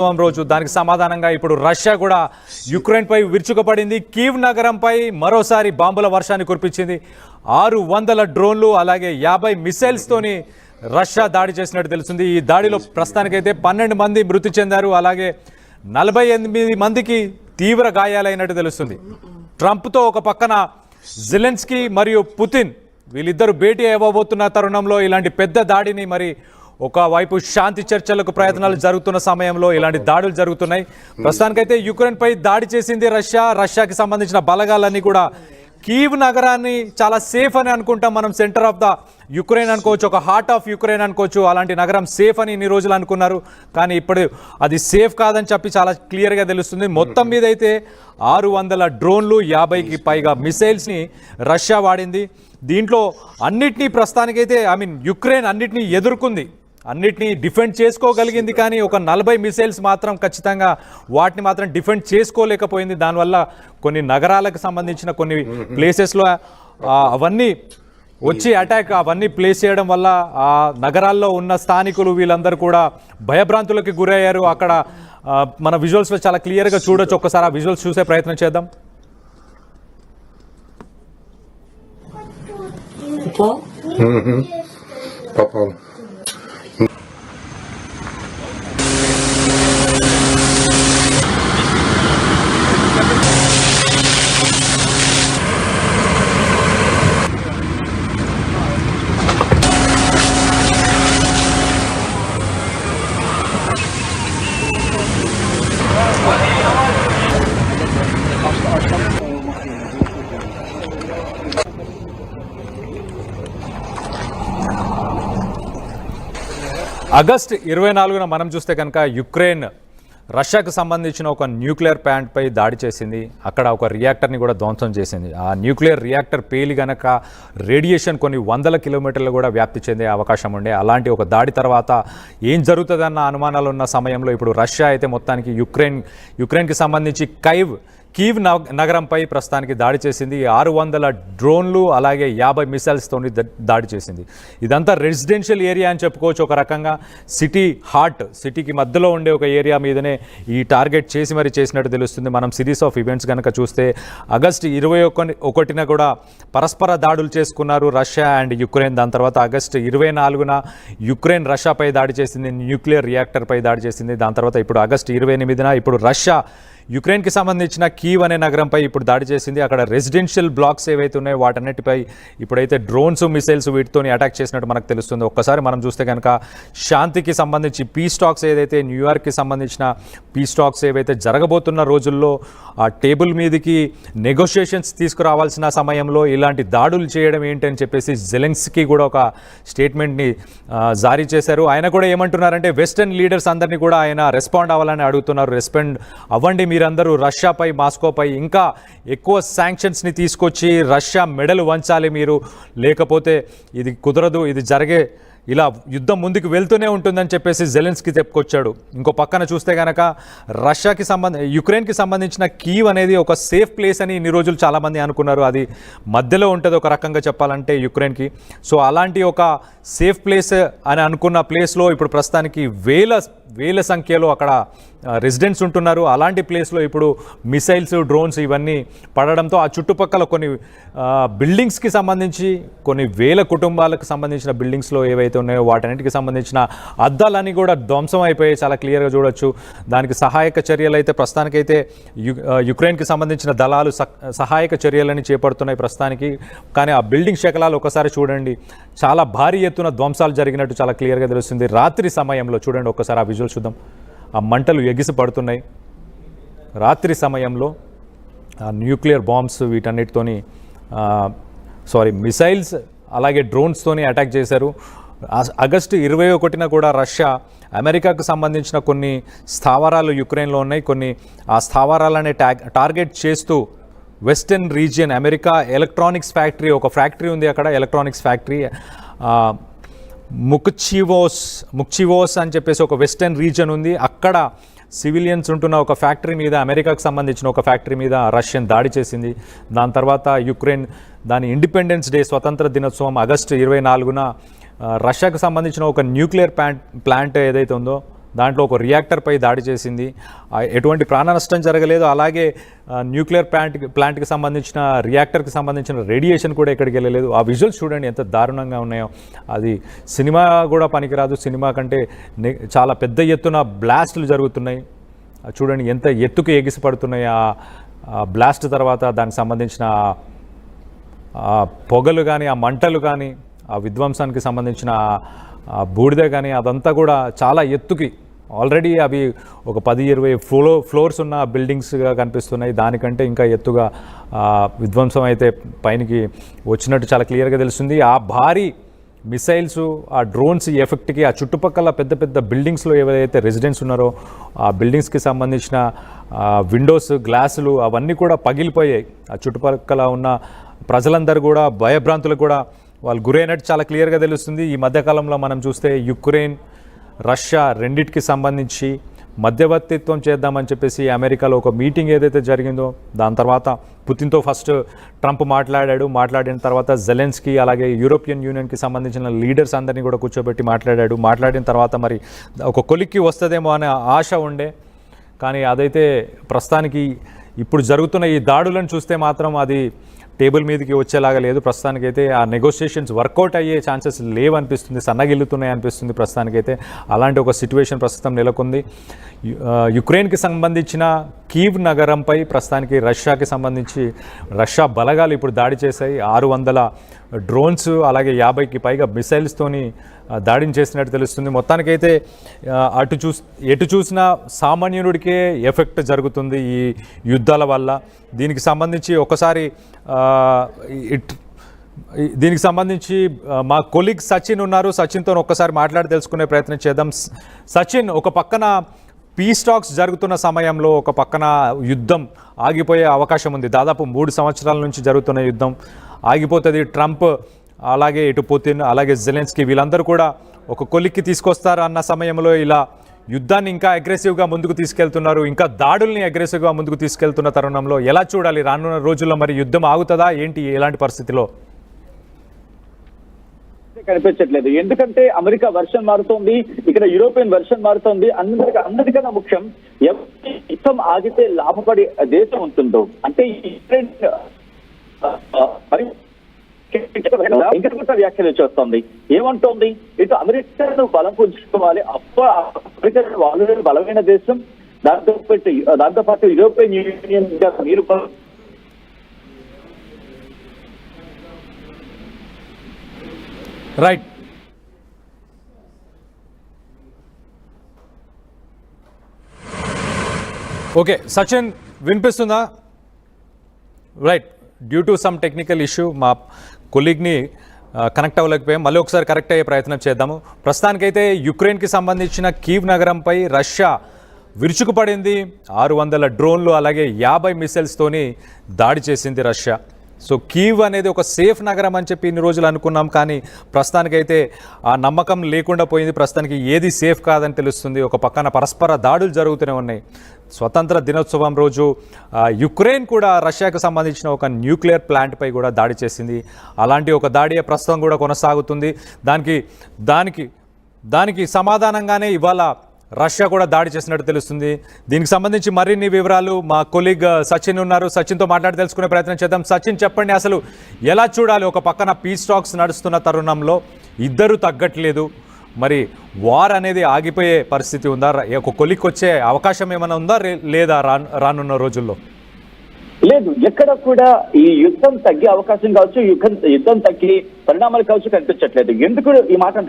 రోజు దానికి సమాధానంగా ఇప్పుడు రష్యా కూడా యుక్రెయిన్పై విరుచుకుపడింది. కీవ్ నగరంపై మరోసారి బాంబుల వర్షాన్ని కురిపించింది. 600 డ్రోన్లు అలాగే 50 మిసైల్స్తోని రష్యా దాడి చేసినట్టు తెలుస్తుంది. ఈ దాడిలో ప్రస్తుతానికైతే 12 మంది మృతి చెందారు, అలాగే 48 మందికి తీవ్ర గాయాలైనట్టు తెలుస్తుంది. ట్రంప్తో ఒక పక్కన జెలెన్స్కీ మరియు పుతిన్ వీళ్ళిద్దరూ భేటీ అవ్వబోతున్న తరుణంలో ఇలాంటి పెద్ద దాడిని, మరి ఒకవైపు శాంతి చర్చలకు ప్రయత్నాలు జరుగుతున్న సమయంలో ఇలాంటి దాడులు జరుగుతున్నాయి. ప్రస్తుతానికైతే యుక్రెయిన్పై దాడి చేసింది రష్యాకి సంబంధించిన బలగాలన్నీ కూడా కీవ్ నగరాన్ని చాలా సేఫ్ అని అనుకుంటాం మనం. సెంటర్ ఆఫ్ ద యుక్రెయిన్ అనుకోవచ్చు, ఒక హార్ట్ ఆఫ్ యుక్రెయిన్ అనుకోవచ్చు. అలాంటి నగరం సేఫ్ అని ఇన్ని రోజులు అనుకున్నారు, కానీ ఇప్పుడు అది సేఫ్ కాదని చెప్పి చాలా క్లియర్గా తెలుస్తుంది. మొత్తం మీద అయితే 600 డ్రోన్లు 50కి పైగా మిసైల్స్ని రష్యా వాడింది. దీంట్లో అన్నిటినీ ప్రస్తుతానికైతే యుక్రెయిన్ అన్నిటినీ ఎదుర్కొంది, అన్నిటినీ డిఫెండ్ చేసుకోగలిగింది. కానీ ఒక 40 మిసైల్స్ మాత్రం ఖచ్చితంగా వాటిని మాత్రం డిఫెండ్ చేసుకోలేకపోయింది. దానివల్ల కొన్ని నగరాలకు సంబంధించిన కొన్ని ప్లేసెస్లో అవన్నీ వచ్చి అటాక్ అవన్నీ ప్లేస్ చేయడం వల్ల ఆ నగరాల్లో ఉన్న స్థానికులు వీళ్ళందరూ కూడా భయభ్రాంతులకు గురయ్యారు. అక్కడ మన విజువల్స్లో చాలా క్లియర్గా చూడొచ్చు. ఒక్కసారి ఆ విజువల్స్ చూసే ప్రయత్నం చేద్దాం. ఆగస్టు 24న మనం చూస్తే కనుక యుక్రెయిన్ రష్యాకు సంబంధించిన ఒక న్యూక్లియర్ ప్లాంట్పై దాడి చేసింది. అక్కడ ఒక రియాక్టర్ని కూడా ధ్వంసం చేసింది. ఆ న్యూక్లియర్ రియాక్టర్ పేలి గనక రేడియేషన్ కొన్ని 100 కిలోమీటర్లు కూడా వ్యాప్తి చెందే అవకాశం ఉండే. అలాంటి ఒక దాడి తర్వాత ఏం జరుగుతుందన్న అనుమానాలు ఉన్న సమయంలో ఇప్పుడు రష్యా అయితే మొత్తానికి యుక్రెయిన్కి సంబంధించి కీవ్ నగరంపై ప్రస్తుతానికి దాడి చేసింది. 600 డ్రోన్లు అలాగే 50 మిసైల్స్తో దాడి చేసింది. ఇదంతా రెసిడెన్షియల్ ఏరియా అని చెప్పుకోవచ్చు. ఒక రకంగా సిటీకి మధ్యలో ఉండే ఒక ఏరియా మీదనే ఈ టార్గెట్ చేసి మరి చేసినట్టు తెలుస్తుంది. మనం సిరీస్ ఆఫ్ ఈవెంట్స్ కనుక చూస్తే ఆగస్టు 21న కూడా పరస్పర దాడులు చేసుకున్నారు రష్యా అండ్ యుక్రెయిన్. దాని తర్వాత ఆగస్టు 24న యుక్రెయిన్ రష్యాపై దాడి చేసింది, న్యూక్లియర్ రియాక్టర్పై దాడి చేసింది. దాని తర్వాత ఇప్పుడు ఆగస్టు 28న ఇప్పుడు రష్యా యుక్రెయిన్కి సంబంధించిన కీవ్ అనే నగరంపై ఇప్పుడు దాడి చేసింది. అక్కడ రెసిడెన్షియల్ బ్లాక్స్ ఏవైతే ఉన్నాయో వాటన్నిటిపై ఇప్పుడైతే డ్రోన్స్ మిసైల్స్ వీటితో అటాక్ చేసినట్టు మనకు తెలుస్తుంది. ఒక్కసారి మనం చూస్తే కనుక శాంతికి సంబంధించి పీస్ టాక్స్ ఏదైతే న్యూయార్క్కి సంబంధించిన పీస్ టాక్స్ ఏవైతే జరగబోతున్న రోజుల్లో ఆ టేబుల్ మీదకి నెగోషియేషన్స్ తీసుకురావాల్సిన సమయంలో ఇలాంటి దాడులు చేయడం ఏంటని చెప్పేసి జెలెన్స్కీ కూడా ఒక స్టేట్మెంట్ని జారీ చేశారు. ఆయన కూడా ఏమంటున్నారంటే వెస్టర్న్ లీడర్స్ అందరినీ కూడా ఆయన రెస్పాండ్ అవ్వాలని అడుగుతున్నారు. రెస్పాండ్ అవ్వండి మీరందరూ, రష్యాపై మాస్కోపై ఇంకా ఎక్కువ శాంక్షన్స్ని తీసుకొచ్చి రష్యా మెడలు వంచాలి మీరు, లేకపోతే ఇది కుదరదు, ఇది ఇలా యుద్ధం ముందుకు వెళ్తూనే ఉంటుందని చెప్పేసి జెలెన్స్కీ చెప్పుకొచ్చాడు. ఇంకో పక్కన చూస్తే కనుక యుక్రెయిన్కి సంబంధించిన కీవ్ అనేది ఒక సేఫ్ ప్లేస్ అని ఇన్ని రోజులు చాలామంది అనుకున్నారు. అది మధ్యలో ఉంటుంది ఒక రకంగా చెప్పాలంటే యుక్రెయిన్కి. సో అలాంటి ఒక సేఫ్ ప్లేస్ అని అనుకున్న ప్లేస్లో ఇప్పుడు ప్రస్తుతానికి వేల సంఖ్యలో అక్కడ రెసిడెంట్స్ ఉంటున్నారు. అలాంటి ప్లేస్లో ఇప్పుడు మిసైల్స్, డ్రోన్స్ ఇవన్నీ పడడంతో ఆ చుట్టుపక్కల కొన్ని బిల్డింగ్స్కి సంబంధించి కొన్ని వేల కుటుంబాలకు సంబంధించిన బిల్డింగ్స్లో ఏవైతే ఉన్నాయో వాటన్నిటికి సంబంధించిన అద్దాలన్నీ కూడా ధ్వంసం అయిపోయి చాలా క్లియర్గా చూడొచ్చు. దానికి సహాయక చర్యలు అయితే ప్రస్తుతానికైతే యుక్రెయిన్కి సంబంధించిన దళాలు సహాయక చర్యలని చేపడుతున్నాయి ప్రస్తుతానికి. కానీ ఆ బిల్డింగ్ శకలాలు ఒకసారి చూడండి, చాలా భారీ ఎత్తున ధ్వంసాలు జరిగినట్టు చాలా క్లియర్గా తెలుస్తుంది. రాత్రి సమయంలో చూడండి, ఒక్కసారి ఆ విజువల్ చూద్దాం. ఆ మంటలు ఎగిసి పడుతున్నాయి. రాత్రి సమయంలో న్యూక్లియర్ బాంబ్స్ వీటన్నిటితోని మిసైల్స్ అలాగే డ్రోన్స్తోని అటాక్ చేశారు. ఆగస్టు 21న కూడా రష్యా అమెరికాకు సంబంధించిన కొన్ని స్థావరాలు యుక్రెయిన్లో ఉన్నాయి. కొన్ని ఆ స్థావరాలనే టార్గెట్ చేస్తూ western region America electronics factory, ఒక ఫ్యాక్టరీ ఉంది అక్కడ, ఎలక్ట్రానిక్స్ ఫ్యాక్టరీ ముక్చివోస్ అని చెప్పేసి ఒక వెస్టర్న్ రీజన్ ఉంది. అక్కడ సివిలియన్స్ ఉంటున్న ఒక ఫ్యాక్టరీ మీద, అమెరికాకు సంబంధించిన ఒక ఫ్యాక్టరీ మీద రష్యన్ దాడి చేసింది. దాని తర్వాత యుక్రెయిన్ దాని ఇండిపెండెన్స్ డే స్వతంత్ర దినోత్సవం ఆగస్టు 24న రష్యాకు సంబంధించిన ఒక న్యూక్లియర్ ప్లాంట్ ఏదైతే ఉందో దాంట్లో ఒక రియాక్టర్పై దాడి చేసింది. ఎటువంటి ప్రాణ నష్టం జరగలేదు. అలాగే న్యూక్లియర్ ప్లాంట్కి సంబంధించిన రియాక్టర్కి సంబంధించిన రేడియేషన్ కూడా ఎక్కడికి వెళ్ళలేదు. ఆ విజువల్స్ చూడండి ఎంత దారుణంగా ఉన్నాయో. అది సినిమా కూడా పనికిరాదు. సినిమా కంటే చాలా పెద్ద ఎత్తున బ్లాస్టులు జరుగుతున్నాయి. చూడండి ఎంత ఎత్తుకు ఎగిసిపడుతున్నాయి ఆ బ్లాస్ట్ తర్వాత. దానికి సంబంధించిన పొగలు కానీ, ఆ మంటలు కానీ, ఆ విధ్వంసానికి సంబంధించిన బూడిద కానీ అదంతా కూడా చాలా ఎత్తుకి ఆల్రెడీ అవి ఒక 10-20 ఫ్లోర్స్ ఉన్న బిల్డింగ్స్గా కనిపిస్తున్నాయి. దానికంటే ఇంకా ఎత్తుగా విధ్వంసం అయితే పైనకి వచ్చినట్టు చాలా క్లియర్గా తెలుస్తుంది. ఆ భారీ మిసైల్స్, ఆ డ్రోన్స్ ఎఫెక్ట్కి ఆ చుట్టుపక్కల పెద్ద పెద్ద బిల్డింగ్స్లో ఏవైతే రెసిడెంట్స్ ఉన్నారో ఆ బిల్డింగ్స్కి సంబంధించిన విండోస్, గ్లాసులు అవన్నీ కూడా పగిలిపోయాయి. ఆ చుట్టుపక్కల ఉన్న ప్రజలందరూ కూడా భయభ్రాంతులకు కూడా వాళ్ళు గురైనట్టు చాలా క్లియర్గా తెలుస్తుంది. ఈ మధ్యకాలంలో మనం చూస్తే యుక్రెయిన్, రష్యా రెండింటికి సంబంధించి మధ్యవర్తిత్వం చేద్దామని చెప్పేసి అమెరికాలో ఒక మీటింగ్ ఏదైతే జరిగిందో దాని తర్వాత పుతిన్తో ఫస్ట్ ట్రంప్ మాట్లాడిన తర్వాత జెలెన్స్కీ అలాగే యూరోపియన్ యూనియన్కి సంబంధించిన లీడర్స్ అందరినీ కూడా కూర్చోబెట్టి మాట్లాడిన తర్వాత మరి ఒక కొలిక్కి వస్తుందేమో అనే ఆశ ఉండే. కానీ అదైతే ప్రస్తుతానికి ఇప్పుడు జరుగుతున్న ఈ దాడులను చూస్తే మాత్రం అది టేబుల్ మీదకి వచ్చేలాగా లేదు. ప్రస్తుతానికైతే ఆ నెగోషియేషన్స్ వర్కౌట్ అయ్యే ఛాన్సెస్ లేవనిపిస్తుంది, సన్నగిల్లుతున్నాయి అనిపిస్తుంది ప్రస్తుతానికైతే. అలాంటి ఒక సిచ్యువేషన్ ప్రస్తుతం నెలకొంది. యుక్రెయిన్కి సంబంధించిన కీవ్ నగరంపై ప్రస్తుతానికి రష్యాకి సంబంధించి రష్యా బలగాలు ఇప్పుడు దాడి చేశాయి. 600 డ్రోన్స్ అలాగే 50కి పైగా మిసైల్స్తోని దాడిని చేసినట్టు తెలుస్తుంది. మొత్తానికైతే ఎటు చూసినా సామాన్యుడికే ఎఫెక్ట్ జరుగుతుంది ఈ యుద్ధాల వల్ల. దీనికి సంబంధించి ఒకసారి మా కొలీగ్ సచిన్ ఉన్నారు. సచిన్తో ఒక్కసారి మాట్లాడి తెలుసుకునే ప్రయత్నం చేద్దాం. సచిన్, ఒక పక్కన పీస్ టాక్స్ జరుగుతున్న సమయంలో ఒక పక్కన యుద్ధం ఆగిపోయే అవకాశం ఉంది. దాదాపు 3 సంవత్సరాల నుంచి జరుగుతున్న యుద్ధం ఆగిపోతుంది. ట్రంప్ అలాగే ఇటు పుతిన్ అలాగే జెలెన్స్కీ వీళ్ళందరూ కూడా ఒక కొలిక్కి తీసుకొస్తారు అన్న సమయంలో ఇలా యుద్ధాన్ని ఇంకా అగ్రెసివ్గా ముందుకు తీసుకెళ్తున్నారు. ఇంకా దాడుల్ని అగ్రెసివ్గా ముందుకు తీసుకెళ్తున్న తరుణంలో ఎలా చూడాలి రానున్న రోజుల్లో? మరి యుద్ధం ఆగుతుందా ఏంటి? ఎలాంటి పరిస్థితిలో కనిపించట్లేదు. ఎందుకంటే అమెరికా వర్షన్ మారుతోంది, ఇక్కడ యూరోపియన్ వర్షన్ మారుతోంది. అందరికన్నా ముఖ్యం, యుద్ధం ఆగితే లాభపడే దేశం ఉంటుందో అంటే ఇంకా వ్యాఖ్యలు చేస్తోంది. ఏమంటోంది? ఇటు అమెరికాను బలం పుంజుకోవాలి, అమెరికా వాళ్ళు బలమైన దేశం, దాంతో పాటు యూరోపియన్ యూనియన్ మీరు రైట్. ఓకే సచిన్, వినిపిస్తుందా? Right, due to some technical issue మా కొలీగ్ని కనెక్ట్ అవ్వలేకపోయాం. మళ్ళీ ఒకసారి కనెక్ట్ అయ్యే ప్రయత్నం చేద్దాము. ప్రస్తుతానికైతే యుక్రెయిన్కి సంబంధించిన కీవ్ నగరంపై రష్యా విరుచుకుపడింది. 600 డ్రోన్లు అలాగే 50 మిసైల్స్తోని దాడి చేసింది రష్యా. సో కీవ్ అనేది ఒక సేఫ్ నగరం అని చెప్పి ఇన్ని రోజులు అనుకున్నాం, కానీ ప్రస్తుతానికైతే ఆ నమ్మకం లేకుండా పోయింది. ప్రస్తుతానికి ఏది సేఫ్ కాదని తెలుస్తుంది. ఒక పక్కన పరస్పర దాడులు జరుగుతూనే ఉన్నాయి. స్వతంత్ర దినోత్సవం రోజు యుక్రెయిన్ కూడా రష్యాకు సంబంధించిన ఒక న్యూక్లియర్ ప్లాంట్పై కూడా దాడి చేసింది. అలాంటి ఒక దాడి ప్రస్తుతం కూడా కొనసాగుతుంది. దానికి సమాధానంగానే ఇవాళ రష్యా కూడా దాడి చేసినట్టు తెలుస్తుంది. దీనికి సంబంధించి మరిన్ని వివరాలు మా కొలీగ్ సచిన్ ఉన్నారు. సచిన్తో మాట్లాడి తెలుసుకునే ప్రయత్నం చేద్దాం. సచిన్, చెప్పండి, అసలు ఎలా చూడాలి? ఒక పక్కన పీస్ టాక్స్ నడుస్తున్న తరుణంలో ఇద్దరు తగ్గట్లేదు, మరి వార్ అనేది ఆగిపోయే పరిస్థితి ఉందా? ఒక కొలిక్ వచ్చే అవకాశం ఏమైనా ఉందా లేదా రానున్న రోజుల్లో? లేదు, ఎక్కడ కూడా ఈ యుద్ధం తగ్గే అవకాశం కావచ్చు, యుద్ధం తగ్గే పరిణామాలు కావచ్చు కనిపించట్లేదు. ఎందుకు ఈ మాట అంటున్నారు?